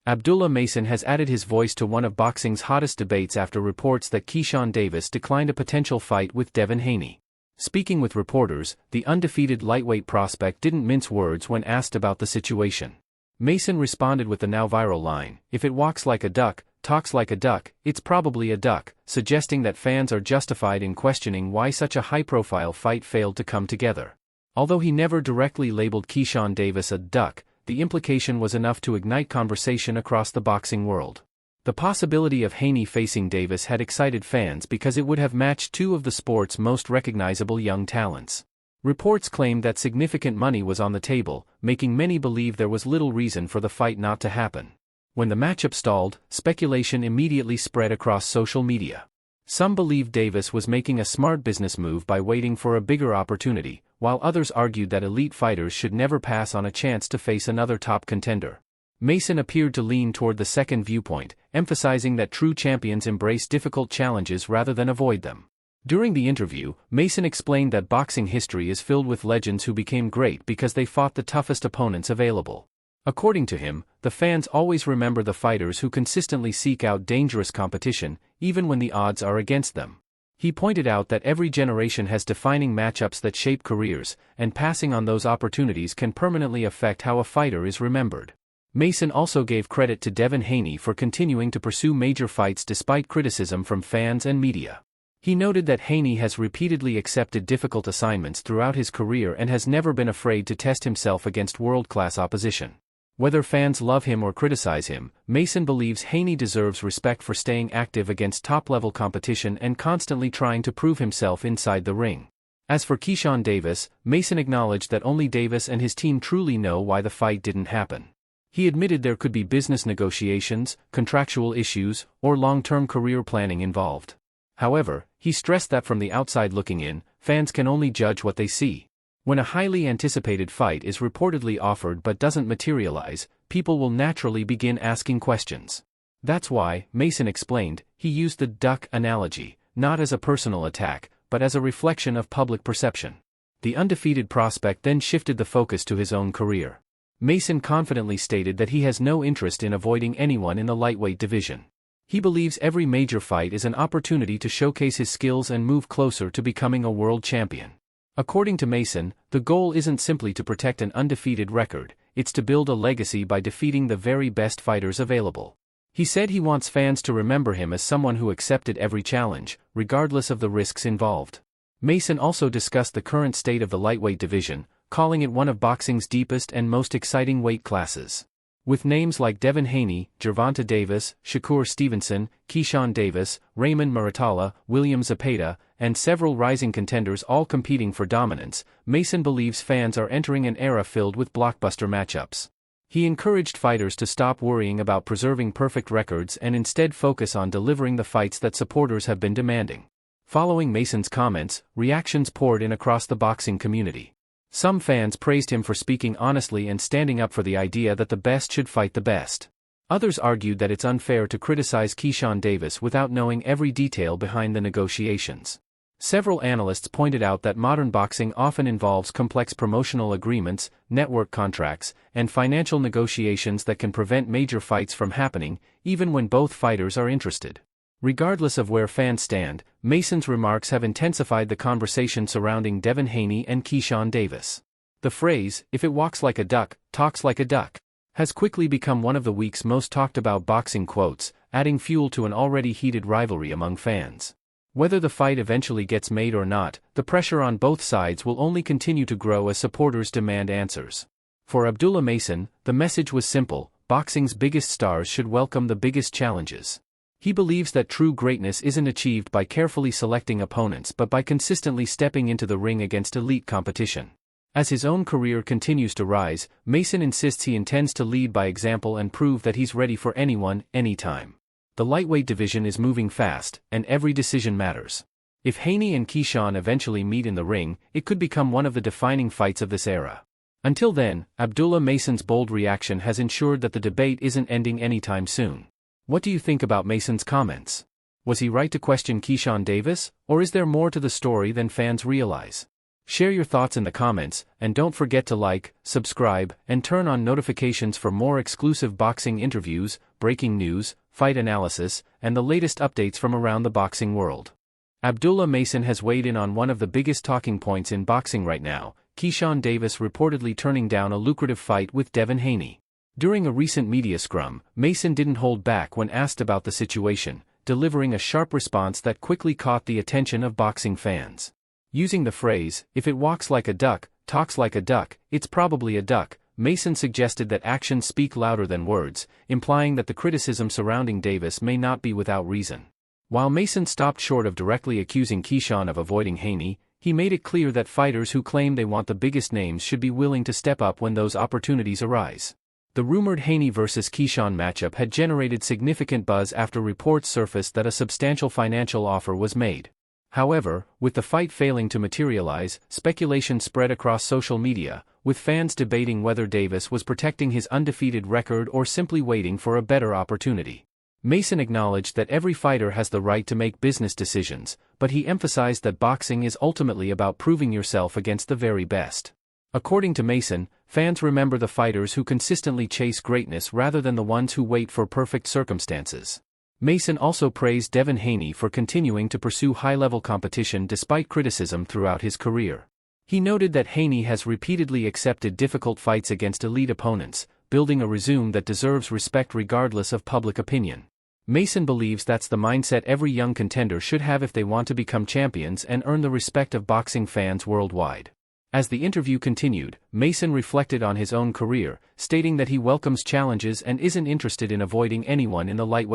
Abdullah Mason has added his voice to one of boxing's hottest debates after reports that Keyshawn Davis declined a potential fight with Devin Haney. Speaking with reporters, the undefeated lightweight prospect didn't mince words when asked about the situation. Mason responded with the now-viral line, "If it walks like a duck, talks like a duck, it's probably a duck," suggesting that fans are justified in questioning why such a high-profile fight failed to come together. Although he never directly labeled Keyshawn Davis a duck, the implication was enough to ignite conversation across the boxing world. The possibility of Haney facing Davis had excited fans because it would have matched two of the sport's most recognizable young talents. Reports claimed that significant money was on the table, making many believe there was little reason for the fight not to happen. When the matchup stalled, speculation immediately spread across social media. Some believed Davis was making a smart business move by waiting for a bigger opportunity, while others argued that elite fighters should never pass on a chance to face another top contender. Mason appeared to lean toward the second viewpoint, emphasizing that true champions embrace difficult challenges rather than avoid them. During the interview, Mason explained that boxing history is filled with legends who became great because they fought the toughest opponents available. According to him, the fans always remember the fighters who consistently seek out dangerous competition, even when the odds are against them. He pointed out that every generation has defining matchups that shape careers, and passing on those opportunities can permanently affect how a fighter is remembered. Mason also gave credit to Devin Haney for continuing to pursue major fights despite criticism from fans and media. He noted that Haney has repeatedly accepted difficult assignments throughout his career and has never been afraid to test himself against world-class opposition. Whether fans love him or criticize him, Mason believes Haney deserves respect for staying active against top-level competition and constantly trying to prove himself inside the ring. As for Keyshawn Davis, Mason acknowledged that only Davis and his team truly know why the fight didn't happen. He admitted there could be business negotiations, contractual issues, or long-term career planning involved. However, he stressed that from the outside looking in, fans can only judge what they see. When a highly anticipated fight is reportedly offered but doesn't materialize, people will naturally begin asking questions. That's why, Mason explained, he used the duck analogy, not as a personal attack, but as a reflection of public perception. The undefeated prospect then shifted the focus to his own career. Mason confidently stated that he has no interest in avoiding anyone in the lightweight division. He believes every major fight is an opportunity to showcase his skills and move closer to becoming a world champion. According to Mason, the goal isn't simply to protect an undefeated record, it's to build a legacy by defeating the very best fighters available. He said he wants fans to remember him as someone who accepted every challenge, regardless of the risks involved. Mason also discussed the current state of the lightweight division, calling it one of boxing's deepest and most exciting weight classes. With names like Devin Haney, Gervonta Davis, Shakur Stevenson, Keyshawn Davis, Raymond Muratalla, William Zepeda, and several rising contenders all competing for dominance, Mason believes fans are entering an era filled with blockbuster matchups. He encouraged fighters to stop worrying about preserving perfect records and instead focus on delivering the fights that supporters have been demanding. Following Mason's comments, reactions poured in across the boxing community. Some fans praised him for speaking honestly and standing up for the idea that the best should fight the best. Others argued that it's unfair to criticize Keyshawn Davis without knowing every detail behind the negotiations. Several analysts pointed out that modern boxing often involves complex promotional agreements, network contracts, and financial negotiations that can prevent major fights from happening, even when both fighters are interested. Regardless of where fans stand, Mason's remarks have intensified the conversation surrounding Devin Haney and Keyshawn Davis. The phrase, "if it walks like a duck, talks like a duck," has quickly become one of the week's most talked about boxing quotes, adding fuel to an already heated rivalry among fans. Whether the fight eventually gets made or not, the pressure on both sides will only continue to grow as supporters demand answers. For Abdullah Mason, the message was simple: boxing's biggest stars should welcome the biggest challenges. He believes that true greatness isn't achieved by carefully selecting opponents but by consistently stepping into the ring against elite competition. As his own career continues to rise, Mason insists he intends to lead by example and prove that he's ready for anyone, anytime. The lightweight division is moving fast, and every decision matters. If Haney and Keyshawn eventually meet in the ring, it could become one of the defining fights of this era. Until then, Abdullah Mason's bold reaction has ensured that the debate isn't ending anytime soon. What do you think about Mason's comments? Was he right to question Keyshawn Davis, or is there more to the story than fans realize? Share your thoughts in the comments, and don't forget to like, subscribe, and turn on notifications for more exclusive boxing interviews, breaking news, fight analysis, and the latest updates from around the boxing world. Abdullah Mason has weighed in on one of the biggest talking points in boxing right now, Keyshawn Davis reportedly turning down a lucrative fight with Devin Haney. During a recent media scrum, Mason didn't hold back when asked about the situation, delivering a sharp response that quickly caught the attention of boxing fans. Using the phrase, "If it walks like a duck, talks like a duck, it's probably a duck," Mason suggested that actions speak louder than words, implying that the criticism surrounding Davis may not be without reason. While Mason stopped short of directly accusing Keyshawn of avoiding Haney, he made it clear that fighters who claim they want the biggest names should be willing to step up when those opportunities arise. The rumored Haney vs. Keyshawn matchup had generated significant buzz after reports surfaced that a substantial financial offer was made. However, with the fight failing to materialize, speculation spread across social media, with fans debating whether Davis was protecting his undefeated record or simply waiting for a better opportunity. Mason acknowledged that every fighter has the right to make business decisions, but he emphasized that boxing is ultimately about proving yourself against the very best. According to Mason, fans remember the fighters who consistently chase greatness rather than the ones who wait for perfect circumstances. Mason also praised Devin Haney for continuing to pursue high-level competition despite criticism throughout his career. He noted that Haney has repeatedly accepted difficult fights against elite opponents, building a resume that deserves respect regardless of public opinion. Mason believes that's the mindset every young contender should have if they want to become champions and earn the respect of boxing fans worldwide. As the interview continued, Mason reflected on his own career, stating that he welcomes challenges and isn't interested in avoiding anyone in the lightweight